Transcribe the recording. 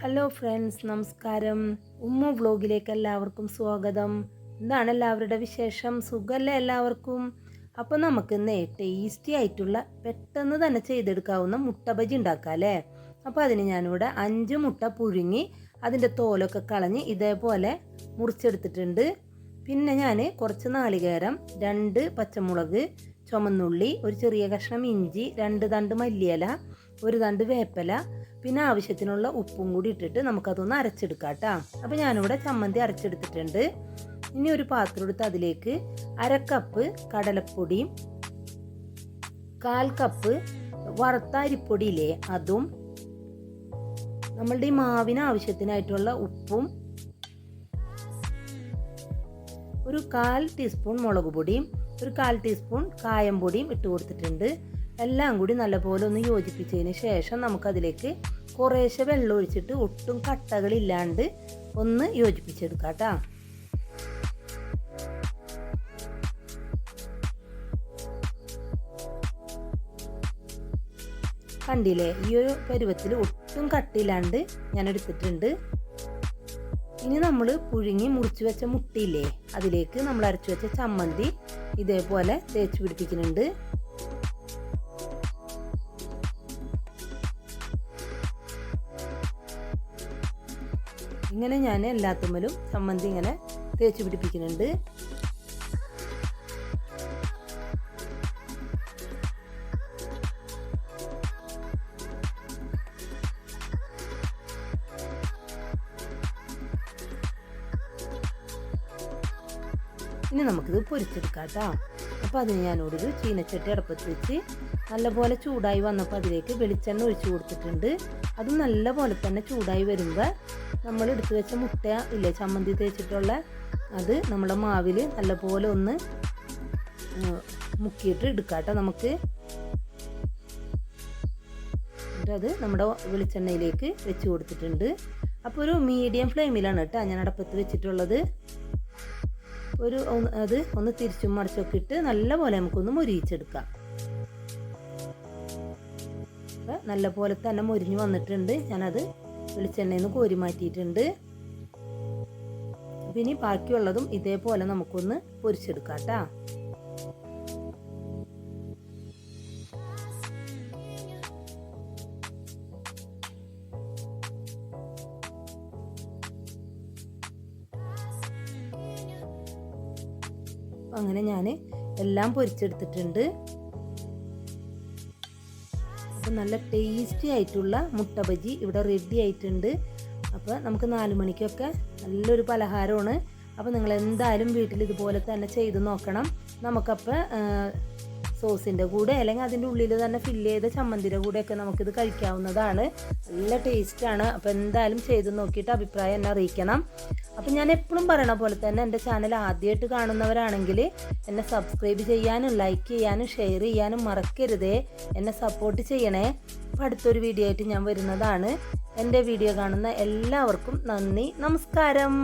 Hello friends, നമസ്കാരം. ഉമ്മ വ്ലോഗിലേക്ക് എല്ലാവർക്കും സ്വാഗതം. എന്താണ് എല്ലാവരുടെ വിശേഷം? സുഖമല്ലേ എല്ലാവർക്കും? അപ്പോൾ നമുക്കിന്ന് ടേസ്റ്റി ആയിട്ടുള്ള പെട്ടെന്ന് തന്നെ ചെയ്തെടുക്കാവുന്ന മുട്ട ബജി ഉണ്ടാക്കാം അല്ലേ? അപ്പോൾ അതിന് ഞാനിവിടെ 5 മുട്ട പുഴുങ്ങി അതിൻ്റെ തോലൊക്കെ കളഞ്ഞ് ഇതേപോലെ മുറിച്ചെടുത്തിട്ടുണ്ട്. പിന്നെ ഞാൻ കുറച്ച് നാളികേരം, 2 പച്ചമുളക്, ചുമന്നുള്ളി, ഒരു ചെറിയ കഷ്ണം ഇഞ്ചി, 2 തണ്ട് മല്ലിയില, 1 തണ്ട് വേപ്പില, പിന്നെ ആവശ്യത്തിനുള്ള ഉപ്പും കൂടി ഇട്ടിട്ട് നമുക്കതൊന്ന് അരച്ചെടുക്കാം കേട്ടോ. അപ്പോൾ ഞാനിവിടെ ചമ്മന്തി അരച്ചെടുത്തിട്ടുണ്ട്. ഇനി ഒരു പാത്രം എടുത്ത് അതിലേക്ക് 1/2 കപ്പ് കടലപ്പൊടിയും 1/4 കപ്പ് വറുത്ത അരിപ്പൊടിയില്ലേ അതും, നമ്മളുടെ ഈ മാവിന് ആവശ്യത്തിനായിട്ടുള്ള ഉപ്പും, ഒരു 1/4 ടീസ്പൂൺ മുളക് പൊടിയും, ഒരു 1/4 ടീസ്പൂൺ കായം പൊടിയും ഇട്ട് കൊടുത്തിട്ടുണ്ട്. എല്ലാം കൂടി നല്ലപോലെ ഒന്ന് യോജിപ്പിച്ചതിന് ശേഷം നമുക്കതിലേക്ക് കുറേശ്ശെ വെള്ളം ഒഴിച്ചിട്ട് ഒട്ടും കട്ടകളില്ലാണ്ട് ഒന്ന് യോജിപ്പിച്ചെടുക്കാം കേട്ടോ. കണ്ടില്ലേ, ഈ ഒരു പരുവത്തിൽ ഒട്ടും കട്ടില്ലാണ്ട് ഞാൻ എടുത്തിട്ടുണ്ട്. ഇനി നമ്മൾ പുഴുങ്ങി മുറിച്ച് വെച്ച മുട്ടയില്ലേ അതിലേക്ക് നമ്മൾ അരച്ചു വെച്ച ചമ്മന്തി ഇതേപോലെ തേച്ച് പിടിപ്പിക്കുന്നുണ്ട്. ഇങ്ങനെ ഞാൻ എല്ലാത്തുമ്മലും ചമ്മന്തി ഇങ്ങനെ തേച്ച് പിടിപ്പിക്കുന്നുണ്ട്. ഇനി നമുക്കിത് പൊരിച്ചെടുക്കാം കേട്ടോ. അപ്പോൾ അതിന് ഞാനോടൊരു ചീനച്ചട്ടി അടുപ്പത്ത് വെച്ച് നല്ലപോലെ ചൂടായി വന്നപ്പോൾ അതിലേക്ക് വെളിച്ചെണ്ണ ഒഴിച്ച് കൊടുത്തിട്ടുണ്ട്. അത് നല്ലപോലെ തന്നെ ചൂടായി വരുമ്പോൾ നമ്മൾ എടുത്തു വെച്ച മുട്ട ഇല്ലേ ചമ്മന്തി തേച്ചിട്ടുള്ള അത് നമ്മുടെ മാവിൽ നല്ലപോലെ ഒന്ന് മുക്കിയിട്ട് എടുക്കാം കേട്ടോ നമുക്ക്. അത് നമ്മുടെ വെളിച്ചെണ്ണയിലേക്ക് വെച്ച് കൊടുത്തിട്ടുണ്ട്. അപ്പോൾ ഒരു മീഡിയം ഫ്ലെയിമിലാണ് കേട്ടോ ഞാൻ അടുപ്പത്ത് വെച്ചിട്ടുള്ളത്. അത് ഒന്ന് തിരിച്ചും മറിച്ചൊക്കെ ഇട്ട് നല്ലപോലെ നമുക്കൊന്ന് മൊരിയിച്ചെടുക്കാം. നല്ല പോലെ തന്നെ മൊരിഞ്ഞ് വന്നിട്ടുണ്ട്. ഞാനത് വെളിച്ചെണ്ണയിൽ നിന്ന് കോരി മാറ്റിയിട്ടുണ്ട്. പിന്നെ ബാക്കിയുള്ളതും ഇതേപോലെ നമുക്കൊന്ന് പൊരിച്ചെടുക്കാം കേട്ടോ. അങ്ങനെ ഞാൻ എല്ലാം പൊരിച്ചെടുത്തിട്ടുണ്ട്. അപ്പം നല്ല ടേസ്റ്റി ആയിട്ടുള്ള മുട്ട ബജി ഇവിടെ റെഡി ആയിട്ടുണ്ട്. അപ്പോൾ നമുക്ക് 4 മണിക്കൊക്കെ നല്ലൊരു പലഹാരമാണ്. അപ്പോൾ നിങ്ങൾ എന്തായാലും വീട്ടിൽ ഇതുപോലെ തന്നെ ചെയ്ത് നോക്കണം. നമുക്കപ്പോൾ സോസിൻ്റെ കൂടെ അല്ലെങ്കിൽ അതിൻ്റെ ഉള്ളിൽ തന്നെ ഫില്ല് ചെയ്ത ചമ്മന്തിയുടെ കൂടെയൊക്കെ നമുക്കിത് കഴിക്കാവുന്നതാണ്. നല്ല ടേസ്റ്റാണ്. അപ്പോൾ എന്തായാലും ചെയ്ത് നോക്കിയിട്ട് അഭിപ്രായം എന്നെ അറിയിക്കണം. അപ്പം ഞാൻ എപ്പോഴും പറയണ പോലെ തന്നെ എൻ്റെ ചാനൽ ആദ്യമായിട്ട് കാണുന്നവരാണെങ്കിൽ എന്നെ സബ്സ്ക്രൈബ് ചെയ്യാനും ലൈക്ക് ചെയ്യാനും ഷെയർ ചെയ്യാനും മറക്കരുതേ. എന്നെ സപ്പോർട്ട് ചെയ്യണേ. അപ്പം അടുത്തൊരു വീഡിയോ ആയിട്ട് ഞാൻ വരുന്നതാണ്. എൻ്റെ വീഡിയോ കാണുന്ന എല്ലാവർക്കും നന്ദി, നമസ്കാരം.